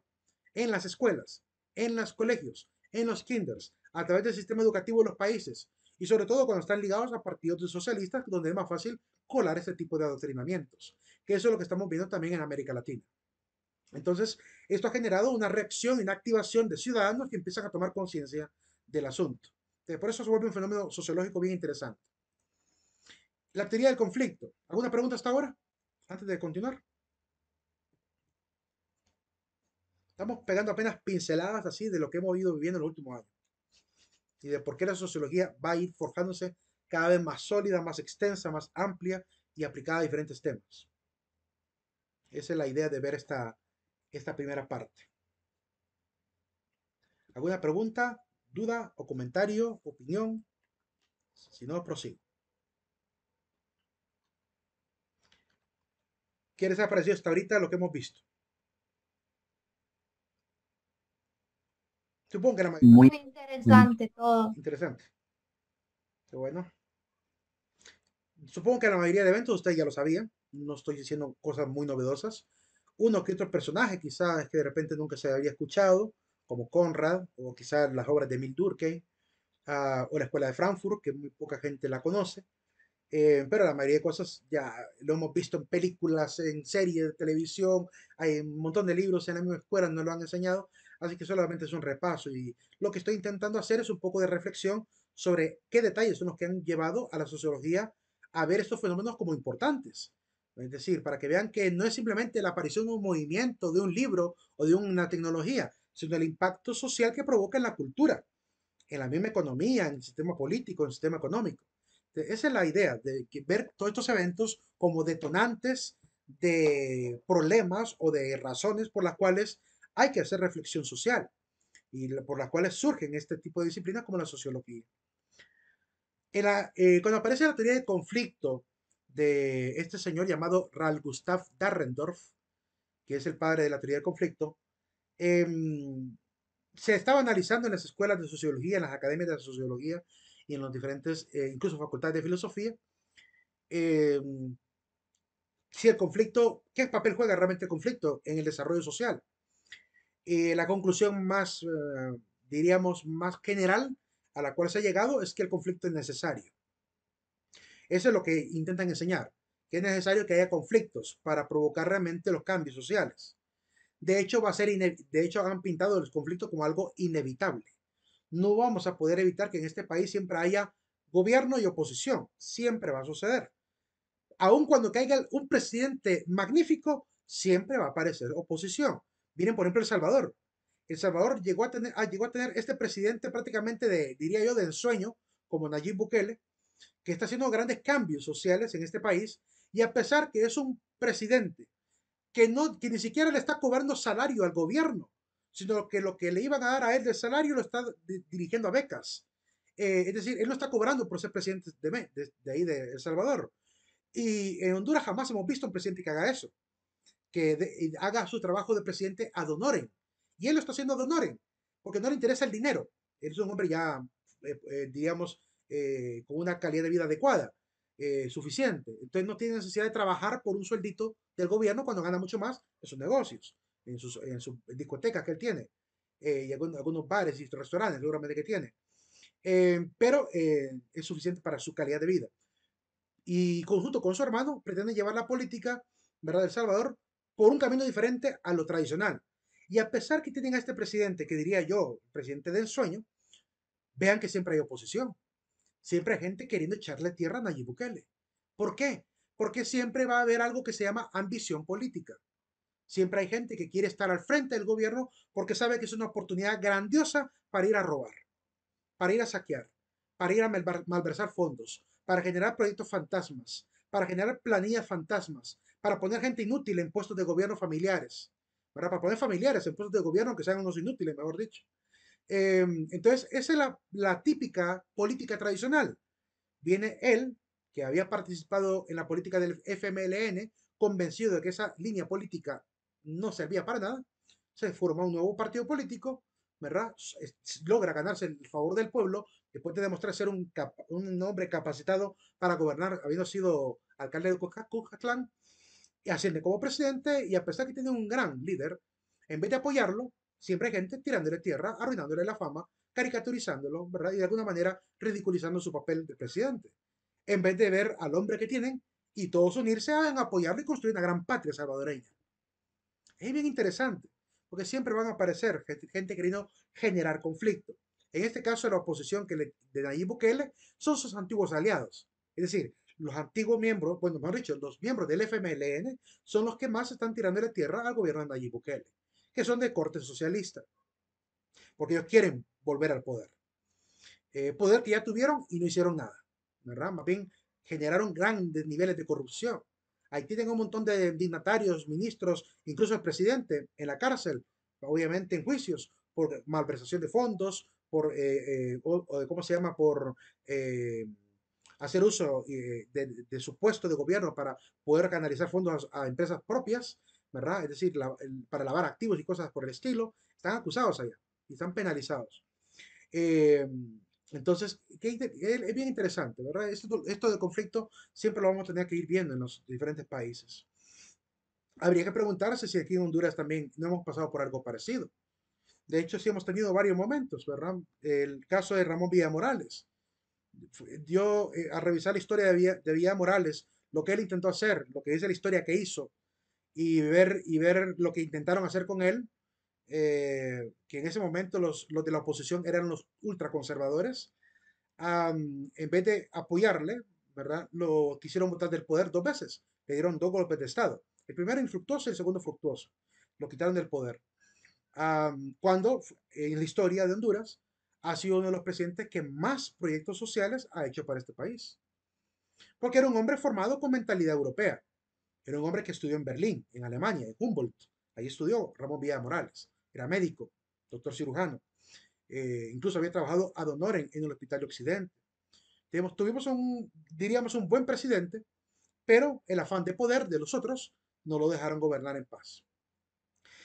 en las escuelas, en los colegios, en los kinders, a través del sistema educativo de los países y sobre todo cuando están ligados a partidos de socialistas donde es más fácil colar este tipo de adoctrinamientos, que eso es lo que estamos viendo también en América Latina. Entonces, esto ha generado una reacción y una activación de ciudadanos que empiezan a tomar conciencia del asunto. Por eso se vuelve un fenómeno sociológico bien interesante. La teoría del conflicto. ¿Alguna pregunta hasta ahora? Antes de continuar. Estamos pegando apenas pinceladas así de lo que hemos ido viviendo en los últimos años y de por qué la sociología va a ir forjándose cada vez más sólida, más extensa, más amplia y aplicada a diferentes temas. Esa es la idea de ver esta primera parte. ¿Alguna pregunta, duda o comentario, opinión? Si no, prosigo. ¿Qué les ha parecido hasta ahorita lo que hemos visto? Supongo que la mayoría. Muy interesante todo. Interesante. Qué bueno. Supongo que la mayoría de eventos ustedes ya lo sabían. No estoy diciendo cosas muy novedosas. Uno que otro personaje, quizás que de repente nunca se había escuchado, como Conrad, o quizás las obras de Emil Durkheim, o la Escuela de Frankfurt, que muy poca gente la conoce. Pero la mayoría de cosas ya lo hemos visto en películas, en series de televisión, hay un montón de libros en la misma escuela, nos lo han enseñado, así que solamente es un repaso. Y lo que estoy intentando hacer es un poco de reflexión sobre qué detalles son los que han llevado a la sociología a ver estos fenómenos como importantes. Es decir, para que vean que no es simplemente la aparición de un movimiento, de un libro o de una tecnología, sino el impacto social que provoca en la cultura, en la misma economía, en el sistema político, en el sistema económico. Esa es la idea, de ver todos estos eventos como detonantes de problemas o de razones por las cuales hay que hacer reflexión social y por las cuales surgen este tipo de disciplinas como la sociología. Cuando aparece la teoría del conflicto, de este señor llamado Carl Gustav Dahrendorf, que es el padre de la teoría del conflicto. em, Se estaba analizando en las escuelas de sociología, en las academias de sociología y en los diferentes, incluso facultades de filosofía, em, si el conflicto, ¿qué papel juega realmente el conflicto en el desarrollo social? La conclusión más, diríamos, más general a la cual se ha llegado es que el conflicto es necesario. Eso es lo que intentan enseñar, que es necesario que haya conflictos para provocar realmente los cambios sociales. De hecho, de hecho, han pintado el conflicto como algo inevitable. No vamos a poder evitar que en este país siempre haya gobierno y oposición. Siempre va a suceder. Aun cuando caiga un presidente magnífico, siempre va a aparecer oposición. Miren, por ejemplo, El Salvador. El Salvador llegó a tener este presidente prácticamente de, diría yo, de ensueño, como Nayib Bukele, que está haciendo grandes cambios sociales en este país. Y a pesar que es un presidente que ni siquiera le está cobrando salario al gobierno, sino que lo que le iban a dar a él de salario lo está dirigiendo a becas. Es decir, él no está cobrando por ser presidente de ahí de El Salvador. Y en Honduras jamás hemos visto un presidente que haga eso, que haga su trabajo de presidente ad honorem. Y él lo está haciendo ad honorem, porque no le interesa el dinero. Él es un hombre ya, digamos, con una calidad de vida adecuada, suficiente. Entonces no tiene necesidad de trabajar por un sueldito del gobierno cuando gana mucho más en sus negocios, en sus discotecas que él tiene, y algunos bares y restaurantes seguramente que tiene. Pero es suficiente para su calidad de vida y conjunto con su hermano pretenden llevar la política, ¿verdad?, de El Salvador por un camino diferente a lo tradicional. Y a pesar que tienen a este presidente, que diría yo, presidente del sueño, vean que siempre hay oposición. Siempre hay gente queriendo echarle tierra a Nayib Bukele. ¿Por qué? Porque siempre va a haber algo que se llama ambición política. Siempre hay gente que quiere estar al frente del gobierno porque sabe que es una oportunidad grandiosa para ir a robar, para ir a saquear, para ir a malversar fondos, para generar proyectos fantasmas, para generar planillas fantasmas, para poner gente inútil en puestos de gobierno familiares, ¿verdad? Para poner familiares en puestos de gobierno que sean unos inútiles, mejor dicho. Entonces, esa es la típica política tradicional. Viene él, que había participado en la política del FMLN, convencido de que esa línea política no servía para nada, se forma un nuevo partido político, ¿verdad? Logra ganarse el favor del pueblo, después de demostrar ser un hombre capacitado para gobernar, habiendo sido alcalde de Cucatlán, y asciende como presidente, y a pesar que tiene un gran líder, en vez de apoyarlo, siempre hay gente tirándole tierra, arruinándole la fama, caricaturizándolo, ¿verdad? Y de alguna manera ridiculizando su papel de presidente, en vez de ver al hombre que tienen y todos unirse a apoyarlo y construir una gran patria salvadoreña. Es bien interesante, porque siempre van a aparecer gente queriendo generar conflicto. En este caso, la oposición de Nayib Bukele son sus antiguos aliados. Es decir, los antiguos miembros, bueno, mejor dicho, los miembros del FMLN son los que más están tirando la tierra al gobierno de Nayib Bukele, que son de corte socialista, porque ellos quieren volver al poder. Poder que ya tuvieron y no hicieron nada, ¿verdad? Más bien generaron grandes niveles de corrupción. Ahí tienen un montón de dignatarios, ministros, incluso el presidente en la cárcel, obviamente en juicios por malversación de fondos, ¿cómo se llama? Por hacer uso de su puesto de gobierno para poder canalizar fondos a empresas propias, ¿verdad? Es decir, para lavar activos y cosas por el estilo. Están acusados allá y están penalizados. Eh, entonces, es bien interesante, ¿verdad? Esto de conflicto siempre lo vamos a tener que ir viendo en los diferentes países. Habría que preguntarse si aquí en Honduras también no hemos pasado por algo parecido. De hecho, sí hemos tenido varios momentos, ¿verdad? El caso de Ramón Villa Morales. Yo, al revisar la historia de Villa Morales, lo que él intentó hacer, lo que dice la historia que hizo, y ver lo que intentaron hacer con él, que en ese momento los de la oposición eran los ultraconservadores, en vez de apoyarle, ¿verdad? Lo quisieron botar del poder dos veces. Le dieron dos golpes de Estado. El primero infructuoso y el segundo fructuoso. Lo quitaron del poder. Cuando en la historia de Honduras ha sido uno de los presidentes que más proyectos sociales ha hecho para este país. Porque era un hombre formado con mentalidad europea. Era un hombre que estudió en Berlín, en Alemania, en Humboldt. Ahí estudió Ramón Villa Morales. Era médico, doctor cirujano. Incluso había trabajado ad honorem en el Hospital de Occidente. Tuvimos diríamos, un buen presidente, pero el afán de poder de los otros no lo dejaron gobernar en paz.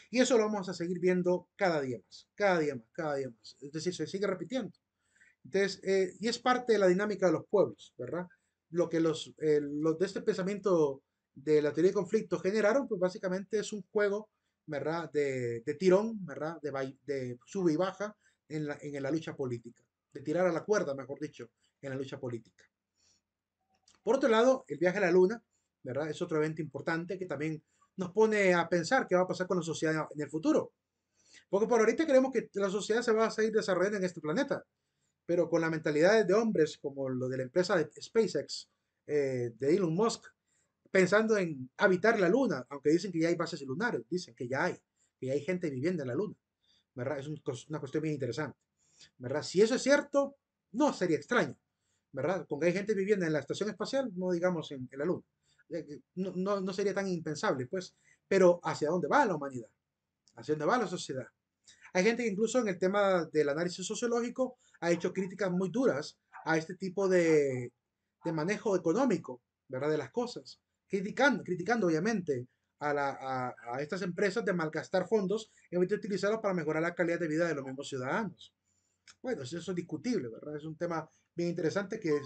Y eso lo vamos a seguir viendo cada día más, cada día más, cada día más. Es decir, se sigue repitiendo. Entonces, y es parte de la dinámica de los pueblos, ¿verdad? Lo que los de este pensamiento de la teoría de conflicto generaron, pues básicamente es un juego, ¿verdad? De tirón, ¿verdad? De sube y baja en la lucha política, de tirar a la cuerda, mejor dicho, en la lucha política. Por otro lado, el viaje a la Luna, ¿verdad? Es otro evento importante que también nos pone a pensar qué va a pasar con la sociedad en el futuro. Porque por ahorita creemos que la sociedad se va a seguir desarrollando en este planeta, pero con la mentalidad de hombres como lo de la empresa de SpaceX, de Elon Musk, pensando en habitar la Luna, aunque dicen que ya hay bases lunares, dicen que ya hay gente viviendo en la Luna, ¿verdad? Es una cuestión bien interesante, ¿verdad? Si eso es cierto, no sería extraño, ¿verdad? Con que hay gente viviendo en la estación espacial, no digamos en la Luna. No sería tan impensable, pues, pero ¿hacia dónde va la humanidad? ¿Hacia dónde va la sociedad? Hay gente que incluso en el tema del análisis sociológico ha hecho críticas muy duras a este tipo de manejo económico, ¿verdad? De las cosas, criticando obviamente a estas empresas de malgastar fondos en vez de utilizarlos para mejorar la calidad de vida de los mismos ciudadanos. Bueno, eso es discutible, ¿verdad? Es un tema bien interesante que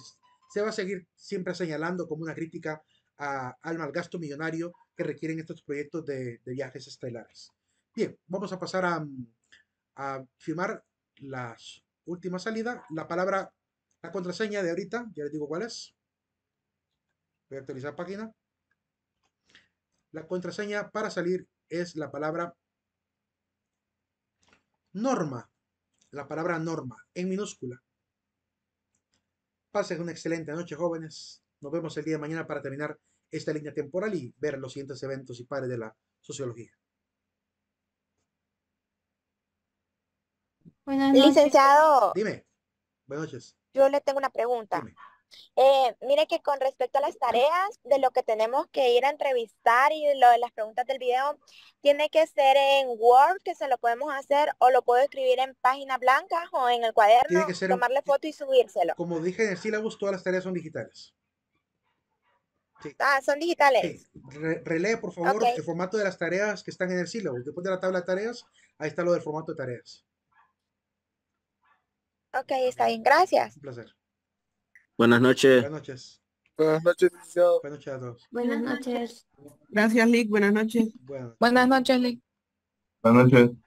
se va a seguir siempre señalando como una crítica al malgasto millonario que requieren estos proyectos de viajes estelares. Bien, vamos a pasar a firmar las últimas salidas. La contraseña de ahorita, ya les digo cuál es. Voy a actualizar página. La contraseña para salir es la palabra norma. La palabra norma en minúscula. Pasen una excelente noche, jóvenes. Nos vemos el día de mañana para terminar esta línea temporal y ver los siguientes eventos y pares de la sociología. Buenas noches. Licenciado, Dime. Buenas noches. yo le tengo una pregunta. Dime. Mire que con respecto a las tareas de lo que tenemos que ir a entrevistar y lo de las preguntas del video, ¿tiene que ser en Word que se lo podemos hacer o lo puedo escribir en páginas blancas o en el Tiene que cuaderno, ser, tomarle foto y subírselo? como dije en el sílabus, todas las tareas son digitales. Sí. Ah, son Sí, digitales. relee por Ok, favor el formato de las tareas que están en el sílabo. Después de la tabla de tareas, ahí está lo del formato de tareas. ok, está bien, gracias. Un placer. Buenas noches. Buenas noches. Buenas noches, licenciado. Buenas noches a todos. Buenas noches. Gracias, Lick. Buenas noches. Buenas noches. Buenas noches, Lee. Buenas noches.